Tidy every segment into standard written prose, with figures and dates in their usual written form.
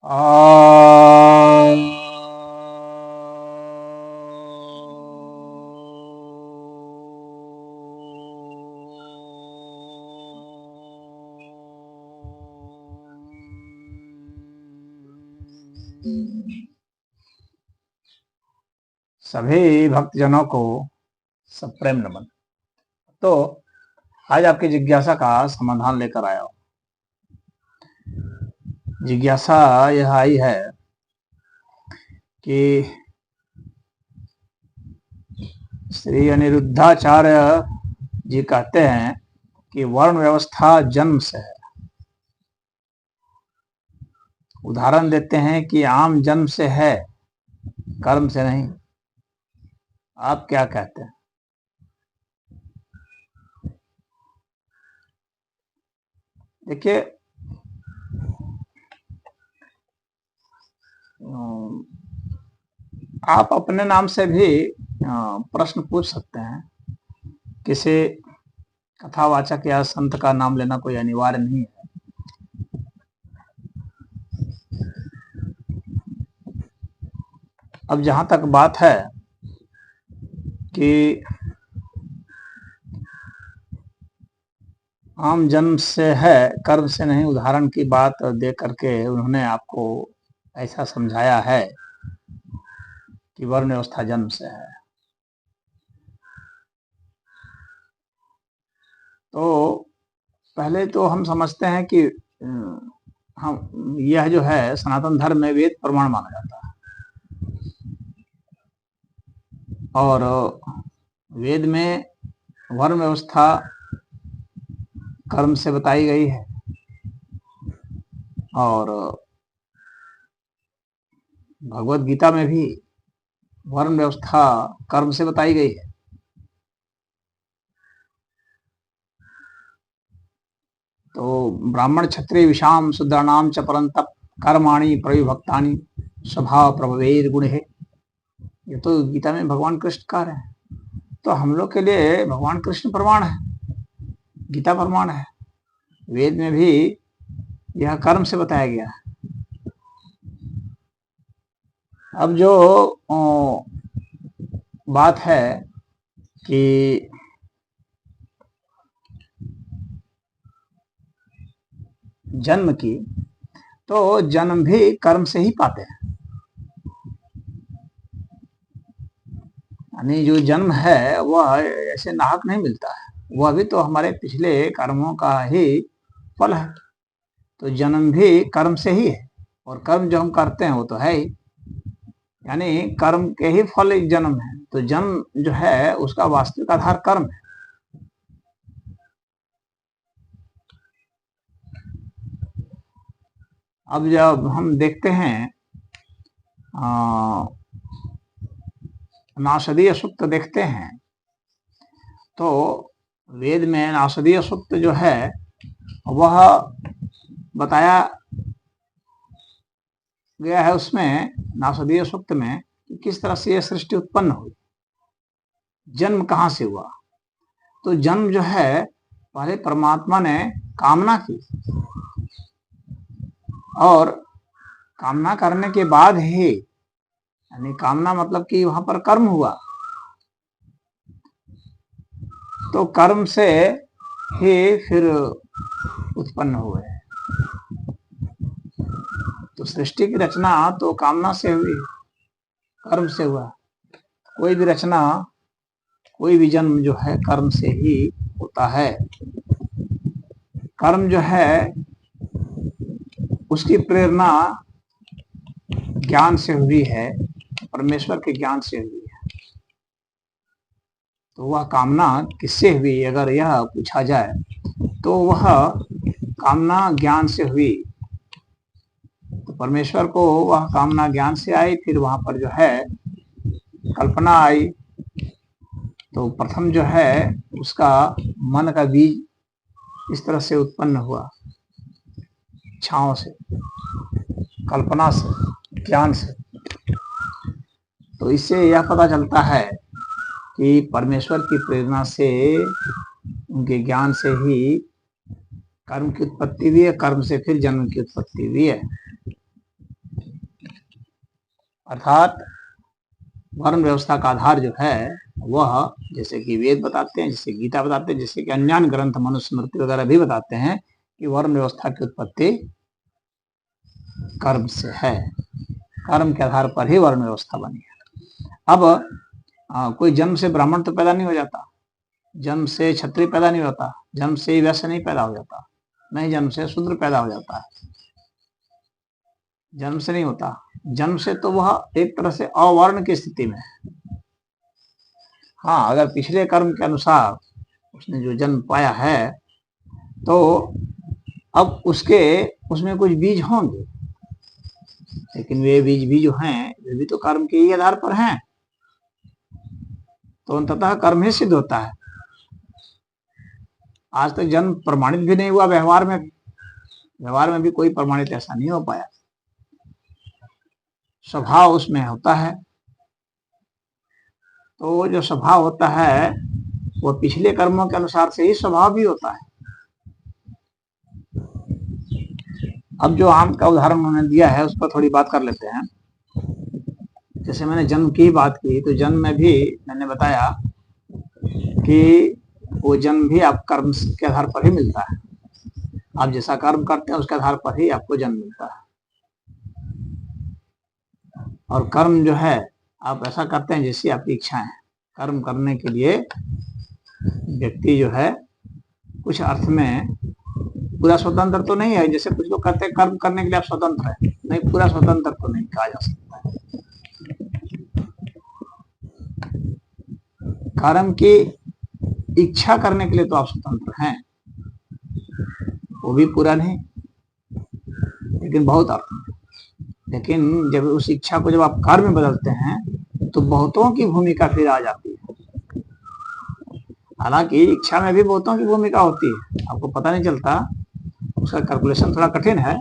आ सभी भक्तजनों को सप्रेम नमन। तो आज आपकी जिज्ञासा का समाधान लेकर आया हूं। जिज्ञासा यह आई है कि श्री अनिरुद्धाचार्य जी कहते हैं कि वर्ण व्यवस्था जन्म से है। उदाहरण देते हैं कि आम जन्म से है, कर्म से नहीं। आप क्या कहते हैं? देखिए, आप अपने नाम से भी प्रश्न पूछ सकते हैं। किसी कथावाचक या संत का नाम लेना कोई अनिवार्य नहीं है। अब जहां तक बात है कि आम जन्म से है, कर्म से नहीं, उदाहरण की बात दे करके उन्होंने आपको ऐसा समझाया है कि वर्ण व्यवस्था जन्म से है। तो पहले तो हम समझते हैं कि हम यह जो है सनातन धर्म में वेद प्रमाण माना जाता है, और वेद में वर्ण व्यवस्था कर्म से बताई गई है, और भगवत गीता में भी वर्ण व्यवस्था कर्म से बताई गई है। तो ब्राह्मण क्षत्रिय विषाम शूद्राणाम च परंतप कर्माणि प्रविभक्तानि स्वभाव प्रभवेर गुण है। ये तो गीता में भगवान कृष्ण कह रहे हैं। तो हम लोग के लिए भगवान कृष्ण प्रमाण है, गीता प्रमाण है। वेद में भी यह कर्म से बताया गया है। अब जो बात है कि जन्म की, तो जन्म भी कर्म से ही पाते हैं। यानी जो जन्म है वह ऐसे नाहक नहीं मिलता है, वह भी तो हमारे पिछले कर्मों का ही फल है। तो जन्म भी कर्म से ही है, और कर्म जो हम करते हैं वो तो है ही, यानी कर्म के ही फल एक जन्म है। तो जन्म जो है उसका वास्तविक आधार कर्म है। अब जब हम देखते हैं नासदीय सूक्त देखते हैं, तो वेद में नासदीय सूक्त जो है वह बताया गया है। उसमें नासदीय सूक्त में कि किस तरह से यह सृष्टि उत्पन्न हुई, जन्म कहां से हुआ। तो जन्म जो है पहले परमात्मा ने कामना की, और कामना करने के बाद ही, यानी कामना मतलब कि वहां पर कर्म हुआ, तो कर्म से ही फिर उत्पन्न हुए। तो सृष्टि की रचना तो कामना से हुई, कर्म से हुआ। कोई भी रचना, कोई भी जन्म जो है कर्म से ही होता है। कर्म जो है उसकी प्रेरणा ज्ञान से हुई है, परमेश्वर के ज्ञान से हुई है। तो वह कामना किससे हुई, अगर यह पूछा जाए तो वह कामना ज्ञान से हुई। तो परमेश्वर को वह कामना ज्ञान से आई, फिर वहां पर जो है कल्पना आई। तो प्रथम जो है उसका मन का बीज इस तरह से उत्पन्न हुआ, इच्छाओं से, कल्पना से, ज्ञान से। तो इससे यह पता चलता है कि परमेश्वर की प्रेरणा से, उनके ज्ञान से ही कर्म की उत्पत्ति हुई है, कर्म से फिर जन्म की उत्पत्ति हुई है। अर्थात वर्ण व्यवस्था का आधार जो है वह, जैसे कि वेद बताते हैं, जैसे गीता बताते हैं, जैसे कि अन्य ग्रंथ मनुस्मृति वगैरह भी बताते हैं कि वर्ण व्यवस्था की उत्पत्ति कर्म से है। कर्म के आधार पर ही वर्ण व्यवस्था बनी है। अब कोई जन्म से ब्राह्मण तो पैदा नहीं हो जाता, जन्म से क्षत्रिय पैदा नहीं होता, जन्म से वैश्य नहीं पैदा हो जाता, नहीं जन्म से शूद्र पैदा हो जाता है, जन्म से नहीं होता। जन्म से तो वह एक तरह से अवर्ण की स्थिति में है। हाँ, अगर पिछले कर्म के अनुसार उसने जो जन्म पाया है तो अब उसमें कुछ बीज होंगे, लेकिन वे बीज भी जो हैं वे भी तो कर्म के ही आधार पर हैं, तो अंततः कर्म ही सिद्ध होता है। आज तक जन्म प्रमाणित भी नहीं हुआ, व्यवहार में भी कोई प्रमाणित ऐसा नहीं हो पाया। स्वभाव उसमें होता है, तो जो स्वभाव होता है वो पिछले कर्मों के अनुसार से ही स्वभाव भी होता है। अब जो आम का उदाहरण उन्होंने दिया है उस पर थोड़ी बात कर लेते हैं। जैसे मैंने जन्म की बात की, तो जन्म में भी मैंने बताया कि वो जन्म भी आप कर्म के आधार पर ही मिलता है। आप जैसा कर्म करते हैं उसके आधार पर ही आपको जन्म मिलता है। और कर्म जो है आप ऐसा करते हैं जैसी आपकी इच्छा है। कर्म करने के लिए व्यक्ति जो है कुछ अर्थ में पूरा स्वतंत्र तो नहीं है। जैसे कुछ लोग कहते हैं कर्म करने के लिए आप स्वतंत्र है, नहीं, पूरा स्वतंत्र तो नहीं कहा जा सकता है। कर्म की इच्छा करने के लिए तो आप स्वतंत्र हैं, वो भी पूरा नहीं, लेकिन बहुत अर्थ में। लेकिन जब उस इच्छा को जब आप कर्म में बदलते हैं तो बहुतों की भूमिका फिर आ जाती है। हालांकि इच्छा में भी बहुतों की भूमिका होती है, आपको पता नहीं चलता, उसका कैलकुलेशन थोड़ा कठिन है।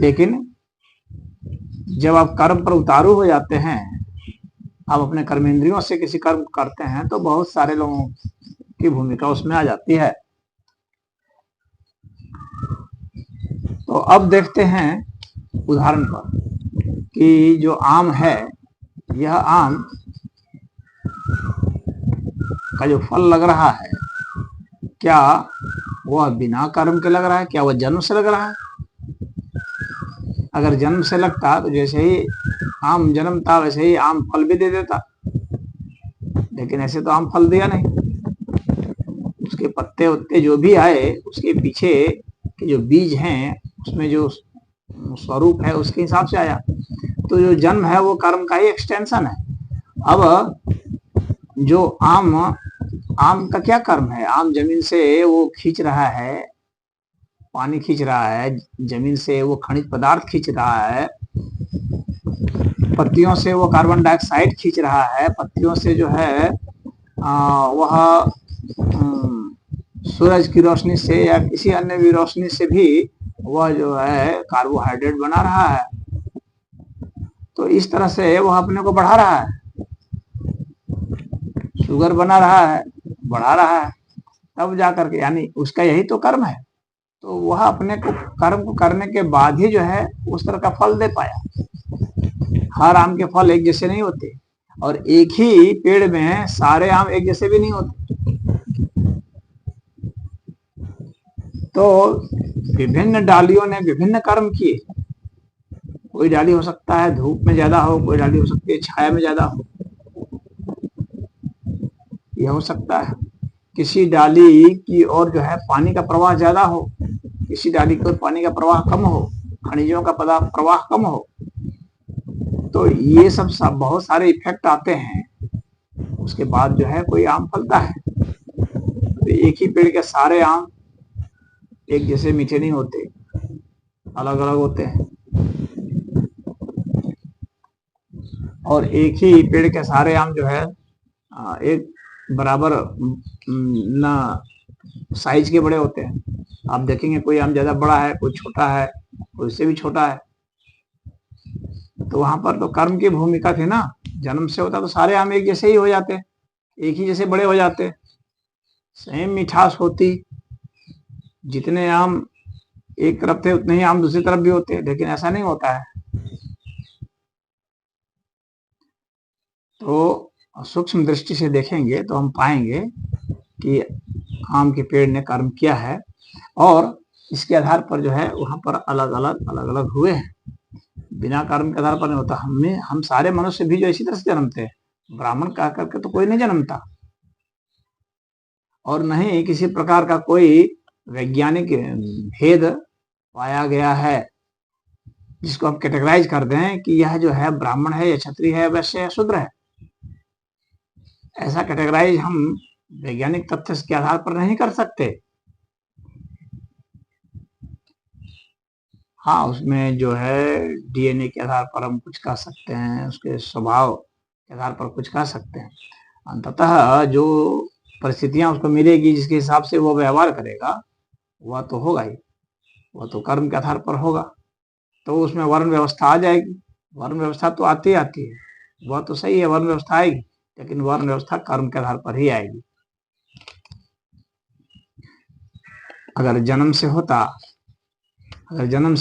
लेकिन जब आप कर्म पर उतारू हो जाते हैं, आप अपने कर्मेंद्रियों से किसी कर्म करते हैं, तो बहुत सारे लोगों की भूमिका उसमें आ जाती है। तो अब देखते हैं उदाहरण पर कि जो आम है, यह आम का जो फल लग रहा है, क्या वह बिना कर्म के लग रहा है, क्या वह जन्म से लग रहा है? अगर जन्म से लगता तो जैसे ही आम जन्मता वैसे ही आम फल भी दे देता, लेकिन ऐसे तो आम फल दिया नहीं। उसके पत्ते उत्ते जो भी आए, उसके पीछे के जो बीज हैं उसमें जो स्वरूप है उसके हिसाब से आया। तो जो जन्म है वो कर्म का ही एक्सटेंशन है। अब जो आम का क्या कर्म है? आम जमीन से वो खींच रहा है, पानी खींच रहा है, जमीन से वो खनिज पदार्थ खींच रहा है, पत्तियों से वो कार्बन डाइऑक्साइड खींच रहा है, पत्तियों से जो है वह सूरज की रोशनी से या किसी अन्य भी रोशनी से भी वह जो है कार्बोहाइड्रेट बना रहा है। तो इस तरह से वह अपने को बढ़ा रहा है, शुगर बना रहा है, बढ़ा रहा है, तब जाकर के, यानी उसका यही तो कर्म है। तो वह अपने को कर्म को करने के बाद ही जो है उस तरह का फल दे पाया। हर आम के फल एक जैसे नहीं होते, और एक ही पेड़ में सारे आम एक जैसे भी नहीं होते। तो विभिन्न डालियों ने विभिन्न कर्म किए। कोई डाली हो सकता है धूप में ज्यादा हो, कोई डाली हो सकती है छाया में ज्यादा हो, यह हो सकता है। किसी डाली की ओर जो है पानी का प्रवाह ज्यादा हो, किसी डाली की ओर पानी का प्रवाह कम हो, खनिजों का प्रवाह कम हो। तो ये सब बहुत सारे इफेक्ट आते हैं, उसके बाद जो है कोई आम फलता है। तो एक ही पेड़ के सारे आम एक जैसे मीठे नहीं होते, अलग अलग होते हैं। और एक ही पेड़ के सारे आम जो है एक बराबर ना साइज के बड़े होते हैं। आप देखेंगे कोई आम ज्यादा बड़ा है, कोई छोटा है, कोई उससे भी छोटा है। तो वहां पर तो कर्म की भूमिका थी ना। जन्म से होता तो सारे आम एक जैसे ही हो जाते, एक ही जैसे बड़े हो जाते, सेम मिठास होती। जितने आम एक तरफ थे उतने ही आम दूसरी तरफ भी होते, लेकिन ऐसा नहीं होता है। तो सूक्ष्म दृष्टि से देखेंगे तो हम पाएंगे कि आम के पेड़ ने कर्म किया है और इसके आधार पर जो है वहां पर अलग अलग हुए हैं। बिना कर्म के आधार पर नहीं होता। हम सारे मनुष्य भी जो इसी तरह से जन्मते हैं, ब्राह्मण कह करके तो कोई नहीं जन्मता, और नहीं किसी प्रकार का कोई वैज्ञानिक भेद पाया गया है जिसको हम कैटेगराइज कर दें कि यह जो है ब्राह्मण है या क्षत्रिय है, वैश्य या शूद्र है। ऐसा कैटेगराइज हम वैज्ञानिक तथ्य के आधार पर नहीं कर सकते। हाँ, उसमें जो है डीएनए के आधार पर हम कुछ कह सकते हैं, उसके स्वभाव के आधार पर कुछ कह सकते हैं। अंततः जो परिस्थितियां उसको मिलेगी, जिसके हिसाब से वो व्यवहार करेगा, वह तो होगा ही, वह तो कर्म के आधार पर होगा। तो उसमें वर्ण व्यवस्था आ जाएगी। वर्ण व्यवस्था तो आती है, वह तो सही है, वर्ण व्यवस्था आएगी, लेकिन वर्ण व्यवस्था कर्म के आधार पर ही आएगी। अगर जन्म से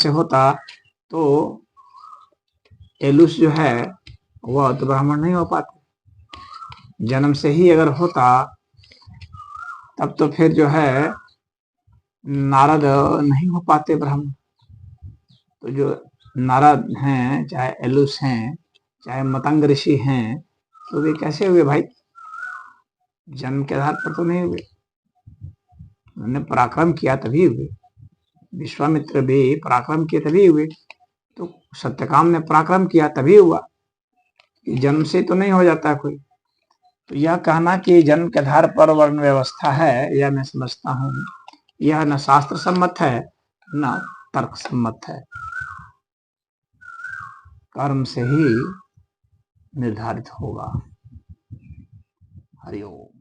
होता तो एलुस जो है वह तो ब्राह्मण नहीं हो पाते। जन्म से ही अगर होता तब तो फिर जो है नारद नहीं हो पाते ब्राह्मण। तो जो नारद हैं, चाहे एलुस हैं, चाहे मतंग ऋषि हैं, तो वे कैसे हुए भाई? जन्म के आधार पर तो नहीं हुए, उन्होंने पराक्रम किया तभी हुए। विश्वामित्र भी पराक्रम किए तभी हुए। तो सत्यकाम ने पराक्रम किया तभी हुआ। जन्म से तो नहीं हो जाता कोई। तो यह कहना कि जन्म के आधार पर वर्ण व्यवस्था है, यह मैं समझता हूँ यह न शास्त्र सम्मत है न तर्क सम्मत है। कर्म से ही निर्धारित होगा। हरिओम।